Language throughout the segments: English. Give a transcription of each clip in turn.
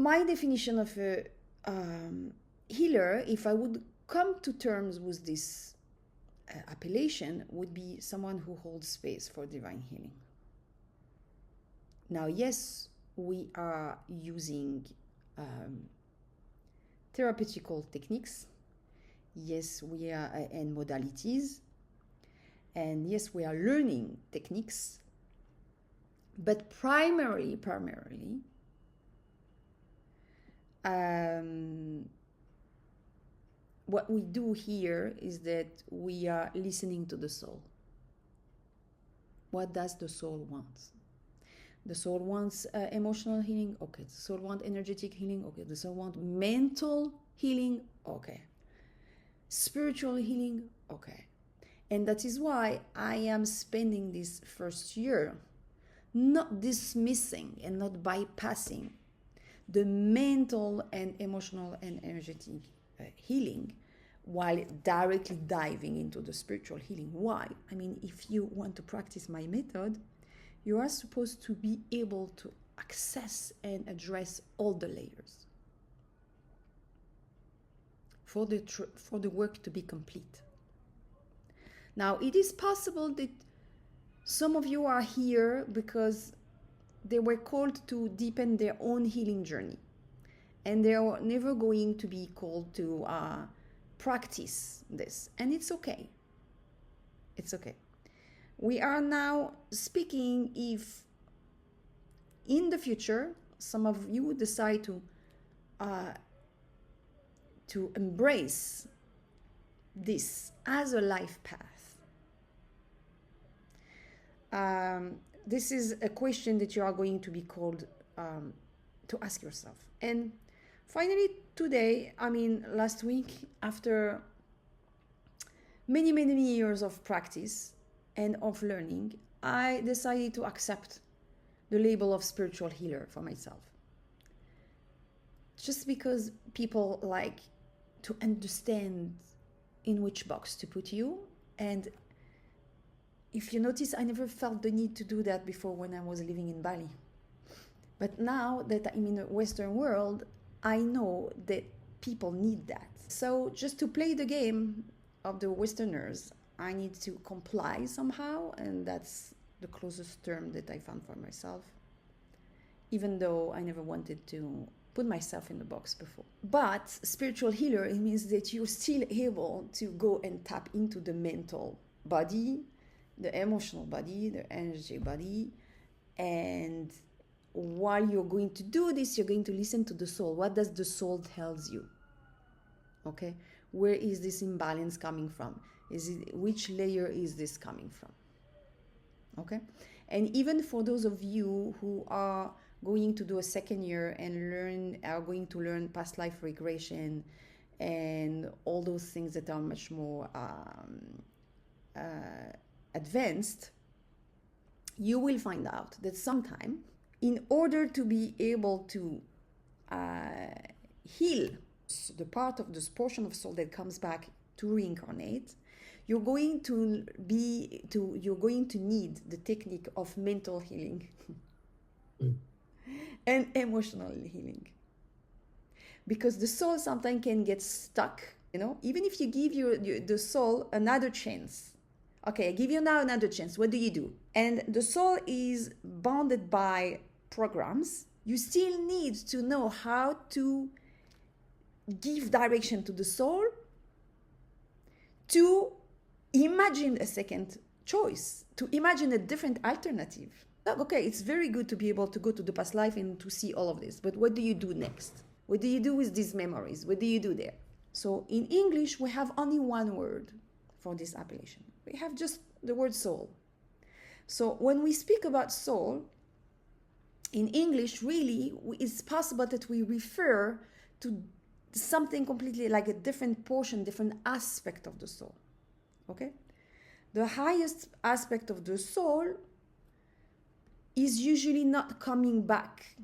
my definition of a healer, if I would come to terms with this appellation, would be someone who holds space for divine healing. Now, yes, we are using therapeutical techniques. Yes, we are and modalities. And yes, we are learning techniques. But primarily, what we do here is that we are listening to the soul. What does the soul want? The soul wants emotional healing. Okay. The soul wants energetic healing. Okay. The soul wants mental healing. Okay. Spiritual healing. Okay. And that is why I am spending this first year not dismissing and not bypassing the mental and emotional and energetic healing while directly diving into the spiritual healing. Why? I mean, if you want to practice my method, you are supposed to be able to access and address all the layers for the work to be complete. Now, it is possible that some of you are here because they were called to deepen their own healing journey, and they are never going to be called to practice this, and it's okay. It's okay. We are now speaking if in the future some of you decide to embrace this as a life path. This is a question that you are going to be called to ask yourself. And finally, today, last week, after many years of practice and of learning, I decided to accept the label of spiritual healer for myself. Just because people like to understand in which box to put you. And if you notice, I never felt the need to do that before when I was living in Bali. But now that I'm in the Western world, I know that people need that. So just to play the game of the Westerners, I need to comply somehow, and that's the closest term that I found for myself, even though I never wanted to put myself in the box before. But spiritual healer, it means that you're still able to go and tap into the mental body, the emotional body, the energy body, and while you're going to do this, you're going to listen to the soul. What does the soul tells you? Okay, where is this imbalance coming from? Which layer is this coming from? Okay, and even for those of you who are going to do a second year and are going to learn past life regression and all those things that are much more advanced, you will find out that sometime, in order to be able to heal the part of this portion of soul that comes back to reincarnate, you're going to need the technique of mental healing and emotional healing, because the soul sometimes can get stuck. Even if you give the soul another chance. Okay, I give you now another chance. What do you do? And the soul is bounded by programs. You still need to know how to give direction to the soul to imagine a second choice, to imagine a different alternative. Okay, it's very good to be able to go to the past life and to see all of this, but what do you do next? What do you do with these memories? What do you do there? So in English, we have only one word for this appellation. We have just the word soul. So when we speak about soul, in English, really, it's possible that we refer to something completely like a different portion, different aspect of the soul. Okay? The highest aspect of the soul is usually not coming back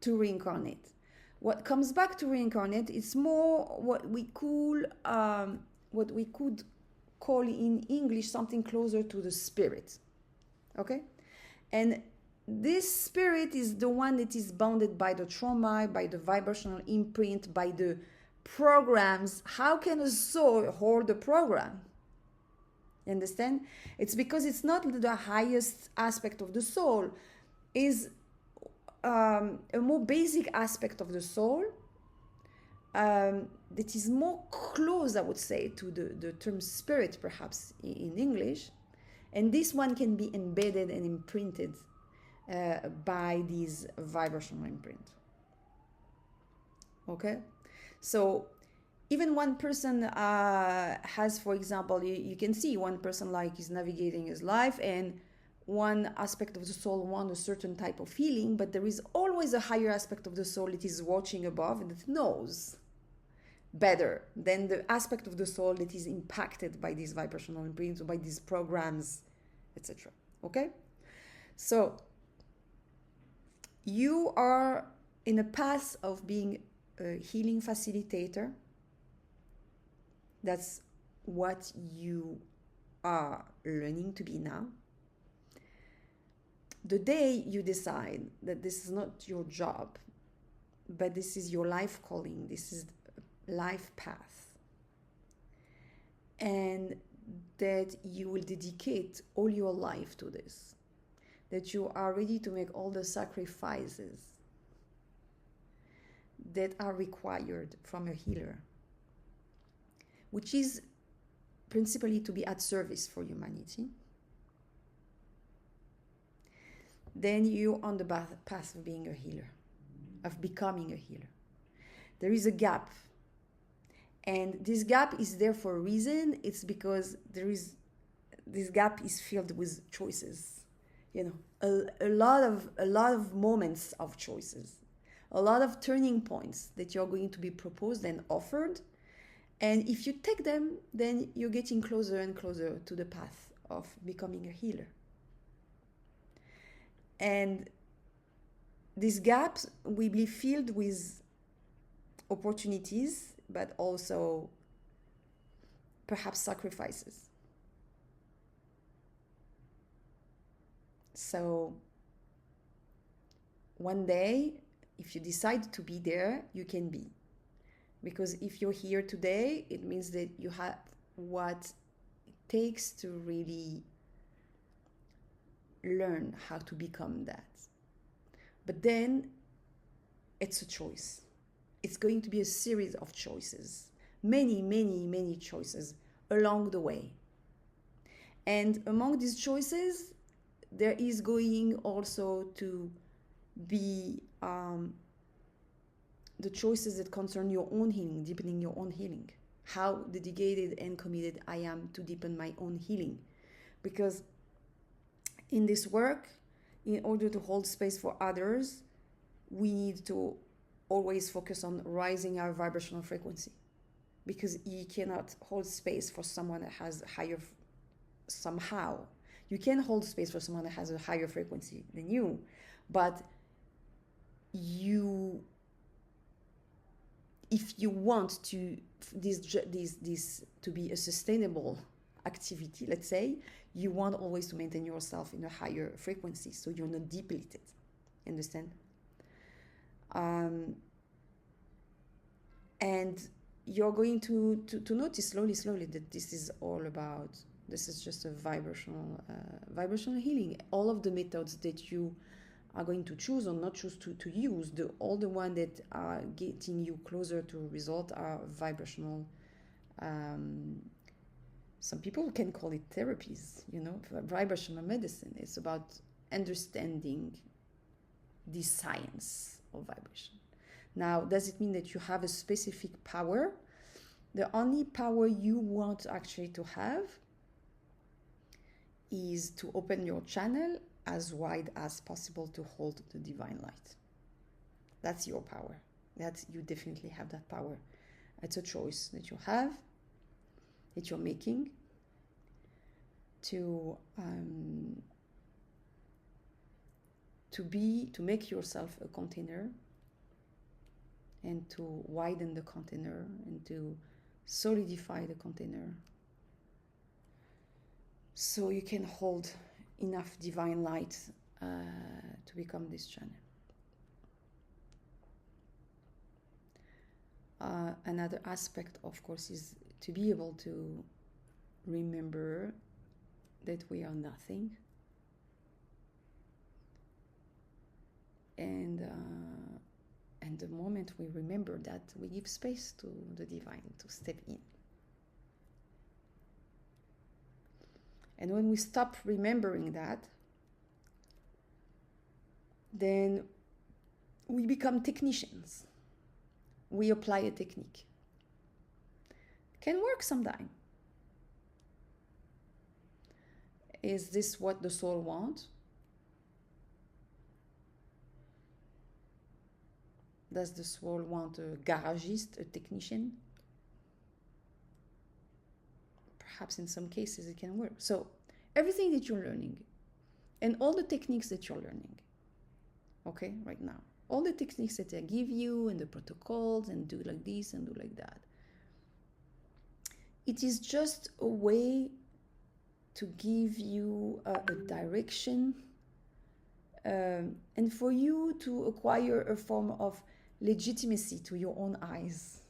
to reincarnate. What comes back to reincarnate is more what we could call in English something closer to the spirit. Okay? And this spirit is the one that is bounded by the trauma, by the vibrational imprint, by the programs. How can a soul hold a program? You understand? It's because it's not the highest aspect of the soul, is a more basic aspect of the soul that is more close, I would say, to the term spirit, perhaps in English. And this one can be embedded and imprinted by these vibrational imprint. Okay? So even one person has, for example, you can see one person like is navigating his life, and one aspect of the soul wants a certain type of feeling, but there is always a higher aspect of the soul that is watching above and that knows better than the aspect of the soul that is impacted by these vibrational imprints or by these programs, etc. Okay? So you are in a path of being a healing facilitator. That's what you are learning to be now. The day you decide that this is not your job, but this is your life calling, this is a life path, and that you will dedicate all your life to this, that you are ready to make all the sacrifices that are required from a healer, which is principally to be at service for humanity, then you're on the path of being a healer, of becoming a healer. There is a gap, and this gap is there for a reason. It's because this gap is filled with choices. You know, a lot of moments of choices, a lot of turning points that you're going to be proposed and offered. And if you take them, then you're getting closer and closer to the path of becoming a healer. And these gaps will be filled with opportunities, but also perhaps sacrifices. So one day, if you decide to be there, you can be. Because if you're here today, it means that you have what it takes to really learn how to become that. But then it's a choice. It's going to be a series of choices, many choices along the way. And among these choices, there is going also to be the choices that concern your own healing, deepening your own healing. How dedicated and committed I am to deepen my own healing. Because in this work, in order to hold space for others, we need to always focus on rising our vibrational frequency. Because you cannot hold space for someone that has higher, somehow. You can hold space for someone that has a higher frequency than you, but if you want to this to be a sustainable activity, let's say, you want always to maintain yourself in a higher frequency, so you're not depleted. Understand? And you're going to notice slowly that this is just a vibrational healing. All of the methods that you are going to choose or not choose to use, all the ones that are getting you closer to a result are vibrational. Some people can call it therapies, vibrational medicine. It's about understanding the science of vibration. Now, does it mean that you have a specific power? The only power you want actually to have is to open your channel as wide as possible to hold the divine light. That's your power. You definitely have that power. It's a choice that you have, that you're making to make yourself a container, and to widen the container, and to solidify the container, so you can hold enough divine light to become this channel. Another aspect, of course, is to be able to remember that we are nothing, and the moment we remember that, we give space to the divine to step in. And when we stop remembering that, then we become technicians. We apply a technique. Can work sometime. Is this what the soul wants? Does the soul want a garagiste, a technician? Perhaps in some cases it can work. So everything that you're learning and all the techniques that you're learning, okay, right now, all the techniques that I give you and the protocols and do like this and do like that, it is just a way to give you a direction and for you to acquire a form of legitimacy to your own eyes.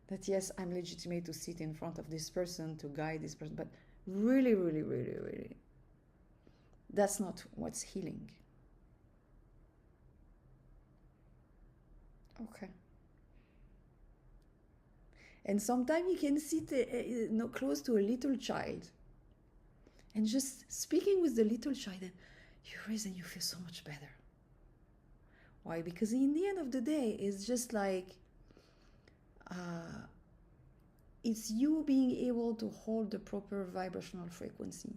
That yes, I'm legitimate to sit in front of this person, to guide this person, but really, really, really, really, that's not what's healing. Okay. And sometimes you can sit close to a little child and just speaking with the little child, and you raise and you feel so much better. Why? Because in the end of the day, it's just like it's you being able to hold the proper vibrational frequency